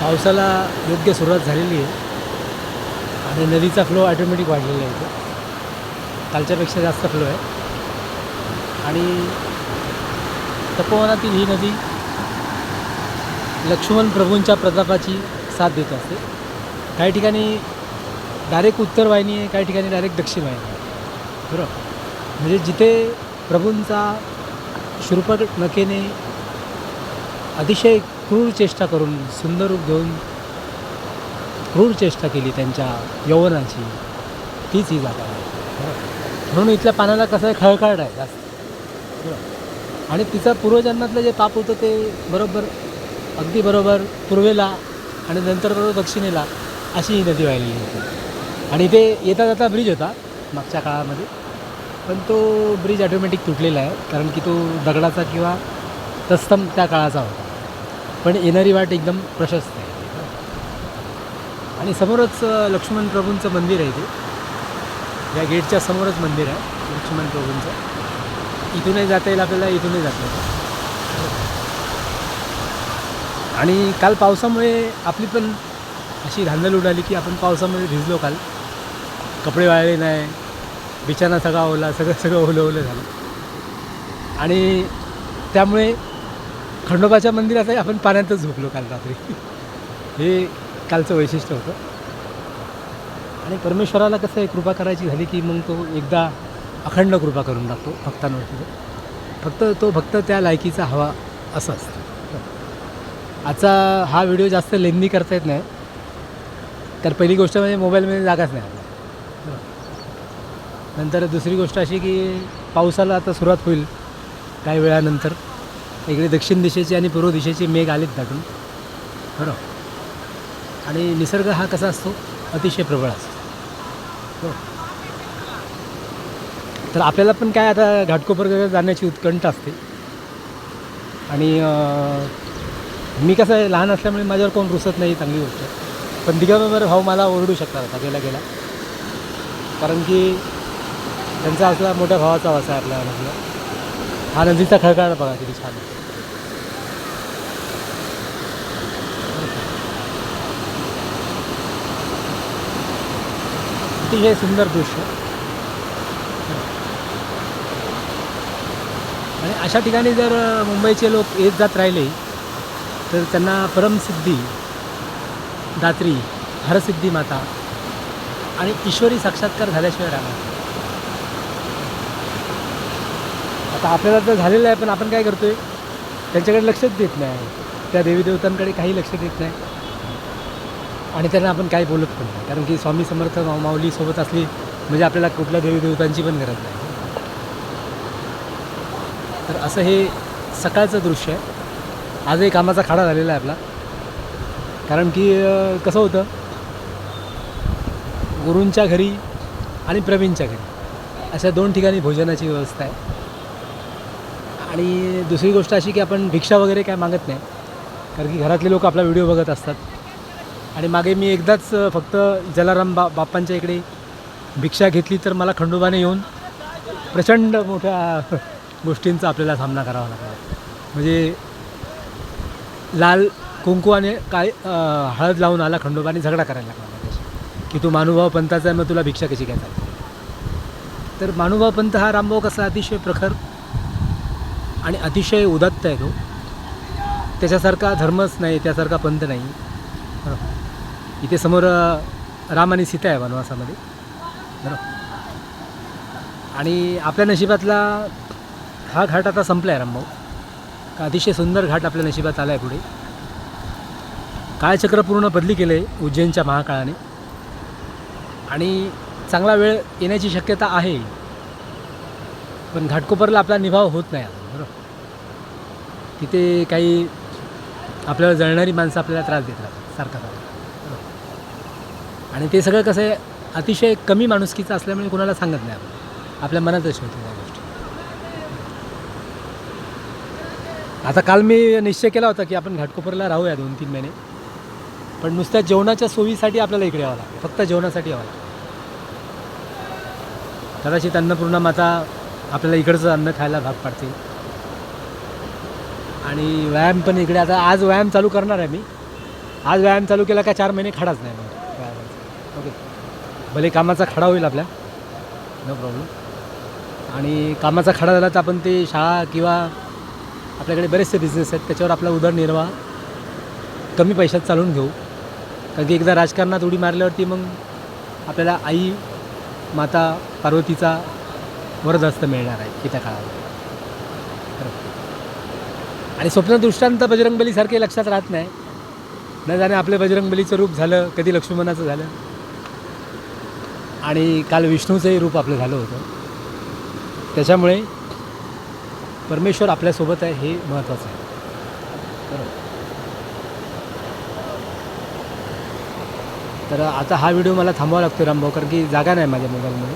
पावसाला योग्य सुरुवात झालेली आहे आणि नदीचा फ्लो ऑटोमॅटिक वाढलेला आहे इथे. कालच्यापेक्षा जास्त फ्लो आहे आणि तपोवनातील ही नदी लक्ष्मण प्रभूंच्या प्रतापाची साथ देत असते. काही ठिकाणी डायरेक्ट उत्तर वाहिनी आहे, काही ठिकाणी डायरेक्ट दक्षिण वाहिनी आहे. बरोबर, म्हणजे जिथे प्रभूंचा शूर्पणखेने अतिशय क्रूर चेष्टा करून सुंदर रूप घेऊन क्रूर चेष्टा केली त्यांच्या यौवनाची, तीच ही जागा आहे. म्हणून इथल्या पाण्याला कसं आहे, खळखळाट आहे जास्त. बरोबर, आणि तिचं पूर्वजन्मातलं जे पाप होतं ते बरोबर अगदी बरोबर पूर्वेला आणि नंतर बरोबर दक्षिणेला अशी ही नदी वाहिलेली होती. आणि इथे येता जाता ब्रिज होता मागच्या काळामध्ये, पण तो ब्रिज ऑटोमॅटिक तुटलेला आहे, कारण की तो दगडाचा किंवा तत्सम त्या काळाचा होता. पण येणारी वाट एकदम प्रशस्त आहे. आणि समोरच लक्ष्मण प्रभूंचं मंदिर आहे. इथे या गेटच्या समोरच मंदिर आहे लक्ष्मण प्रभूंचं. इथूनही जाता येईल आपल्याला, इथूनही जाता येईल. आणि काल पावसामुळे आपली पण अशी धांदल उडाली की आपण पावसामध्ये भिजलो काल. कपडे वाळले नाही, बिछाना सगळा ओला, सगळं ओलं झालं. आणि त्यामुळे खंडोबाच्या मंदिरातही आपण पाण्यातच झोपलो काल रात्री. हे कालचं वैशिष्ट्य होतं. आणि परमेश्वराला कसं आहे, कृपा करायची झाली की मग तो एकदा अखंड कृपा करून टाकतो भक्तांवरती. फक्त तो भक्त त्या लायकीचा हवा असं असतं. आजचा हा व्हिडिओ जास्त लेंदी करता येत नाही, तर पहिली गोष्ट म्हणजे मोबाईलमध्ये जागाच नाही आपला. नंतर दुसरी गोष्ट अशी की पावसाला आता सुरुवात होईल काही वेळानंतर. इकडे दक्षिण दिशेचे आणि पूर्व दिशेचे मेघ आलेत दाटून. बरोबर, आणि निसर्ग हा कसा असतो, अतिशय प्रबळ असतो. तर आपल्याला पण काय आता घाटकोपर जाण्याची उत्कंठ असते. आणि मी कसं आहे, लहान असल्यामुळे माझ्यावर कोण रुसत नाही, चांगली गोष्ट आहे. पण दिगंबर भाऊ मला ओरडू शकतात आता गेला, कारण की त्यांचा असला मोठ्या भावाचा वासा आहे आपल्या नदीला. हा नदीचा खळखळाट बघा किती छान आहे. अतिशय सुंदर दृश्य. आणि अशा ठिकाणी जर मुंबईचे लोक येत जात राहिले तर त्यांना परमसिद्धी दात्री, हरसिद्धी माता आणि ईश्वरी साक्षात्कार झाल्याशिवाय राहणार. आता आपल्याला तर झालेलं आहे, पण आपण काय करतो आहे, त्यांच्याकडे लक्षच देत नाही. त्या देवीदेवतांकडे काही लक्ष देत नाही आणि त्यांना आपण काही बोलत पण नाही, कारण की स्वामी समर्थ माऊलीसोबत असली म्हणजे आपल्याला कुठल्या देवीदेवतांची पण गरज नाही. तर असं हे सकाळचं दृश्य आहे. आजही कामाचा खाडा झालेला आहे आपला, कारण की कसं होतं, गुरूंच्या घरी आणि प्रवीणच्या घरी अशा दोन ठिकाणी भोजनाची व्यवस्था आहे. आणि दुसरी गोष्ट अशी की आपण भिक्षा वगैरे काय मागत नाही, कारण की घरातले लोक आपला व्हिडिओ बघत असतात. आणि मागे मी एकदाच फक्त जलाराम बाप्पांच्या इकडे भिक्षा घेतली, तर मला खंडोबाने येऊन प्रचंड मोठ्या गोष्टींचा आपल्याला सामना करावा लागला. म्हणजे लाल कुंकवाने काय हळद लावून आला खंडोबाने, झगडा करायला लागला माझ्याशी की तू मानुभाव पंथाचा आहे, मग तुला भिक्षा कशी काय चालते. तर मानुभाव पंथ हा रामभाऊ कसा अतिशय प्रखर आणि अतिशय उदात्त आहे. तो त्याच्यासारखा धर्मच नाही, त्यासारखा पंथ नाही. इथे समोर राम आणि सीता आहे वनवासामध्ये. बरोबर, आणि आपल्या नशिबातला हा घाट आता संपला आहे रामभाऊ. का अतिशय सुंदर घाट आपल्या नशिबात आला आहे. पुढे काळचक्र पूर्ण बदली केलं आहे उज्जैनच्या महाकाळाने, आणि चांगला वेळ येण्याची शक्यता आहे. पण घाटकोपरला आपला निभाव होत नाही आता. बरोबर, तिथे काही आपल्याला जळणारी माणसं आपल्याला त्रास देत राहतात सारखा. आणि ते सगळं कसं आहे, अतिशय कमी माणुसकीचं असल्यामुळे कोणाला सांगत नाही आपण, आपल्या मनातच ठेवतो त्या गोष्टी. आता काल मी निश्चय केला होता की आपण घाटकोपरला राहूया 2-3 महिने, पण नुसत्या जेवणाच्या सोयीसाठी आपल्याला इकडे यावं लागतं, फक्त जेवणासाठी यावं लागतं. कदाचित अन्नपूर्णा माता आपल्याला इकडचं अन्न खायला भाग पाडते. आणि व्यायाम पण इकडे, आता आज व्यायाम चालू करणार आहे मी. आज व्यायाम चालू केला का 4 महिने खडाच नाही मग व्यायामाचा. ओके, भले कामाचा खडा होईल आपल्या, नो प्रॉब्लेम. आणि कामाचा खडा झाला तर आपण ते शाळा किंवा आपल्याकडे बरेचसे बिझनेस आहेत त्याच्यावर आपला उदरनिर्वाह कमी पैशात चालवून घेऊ. कारण की एकदा राजकारणात उडी मारल्यावरती मग आपल्याला आई माता पार्वतीचा वरदहस्त मिळणार आहे येत्या काळात. आणि स्वप्नदृष्टांत बजरंगबलीसारखे लक्षात राहत नाही. न जाणे आपले बजरंगबलीचं रूप झालं, कधी लक्ष्मणाचं झालं, आणि काल विष्णूचंही रूप आपलं झालं होतं. त्याच्यामुळे परमेश्वर आपल्यासोबत आहे हे महत्त्वाचं आहे. बरोबर. तर आता हा व्हिडिओ मला थांबवावा लागतो रामभाऊ, कारण की जागा नाही माझ्या मोबाईलमध्ये.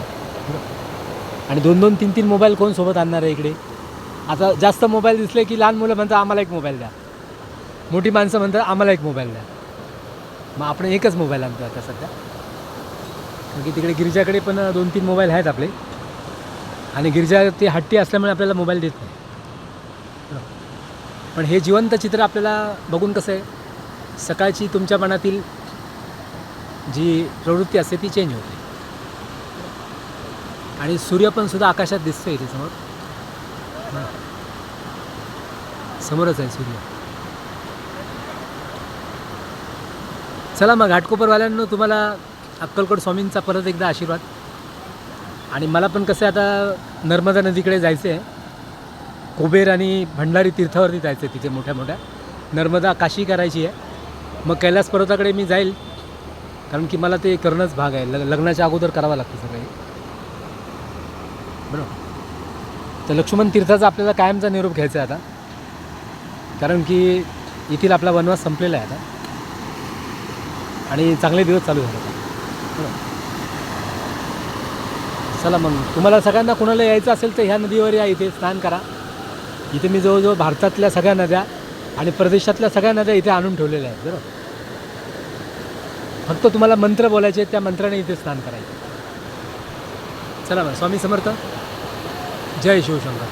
आणि 2-2, 3-3 मोबाईल कोण सोबत आणणार आहे इकडे. आता जास्त मोबाईल दिसले की लहान मुलं म्हणतात आम्हाला एक मोबाईल द्या, मोठी माणसं म्हणतात आम्हाला एक मोबाईल द्या. मग आपण एकच मोबाईल आणतो आता सध्या, कारण की तिकडे गिरिजाकडे पण 2-3 मोबाईल आहेत आपले, आणि गिरिजा ते हट्टी असल्यामुळे आपल्याला मोबाईल देत नाही. पण हे जिवंत चित्र आपल्याला बघून कसं आहे, सकाळची तुमच्या मनातील जी प्रवृत्ती असते ती चेंज होते. आणि सूर्य पण सुद्धा आकाशात दिसतो इथे समोर, समोरच आहे सूर्य. चला मग घाटकोपरवाल्यांनो, तुम्हाला अक्कलकोट स्वामींचा परत एकदा आशीर्वाद. आणि मला पण कसं आता नर्मदा नदीकडे जायचं आहे, कुबेर आणि भंडारी तीर्थावरती जायचं आहे. तिथे मोठ्या मोठ्या नर्मदा काशी करायची आहे. मग कैलास पर्वताकडे मी जाईल, कारण की मला ते करणंच भाग आहे. लग्नाच्या अगोदर करावं लागतं सगळे, बरोबर. तर लक्ष्मण तीर्थाचा आपल्याला कायमचा निरोप घ्यायचा आहे आता, कारण की येथील आपला वनवास संपलेला आहे आता, आणि चांगले दिवस चालू झाले आता, बरोबर. चला मग, तुम्हाला सगळ्यांना कोणाला यायचं असेल तर ह्या नदीवर या, इथे स्नान करा. इथे मी जवळजवळ भारतातल्या सगळ्या नद्या आणि प्रदेशातल्या सगळ्या नद्या इथे आणून ठेवलेल्या आहेत, बरोबर. फक्त तुम्हाला मंत्र बोलायचे आहेत, त्या मंत्राने इथे स्नान करायचे. चला मग, स्वामी समर्थ, जय शिवशंकर.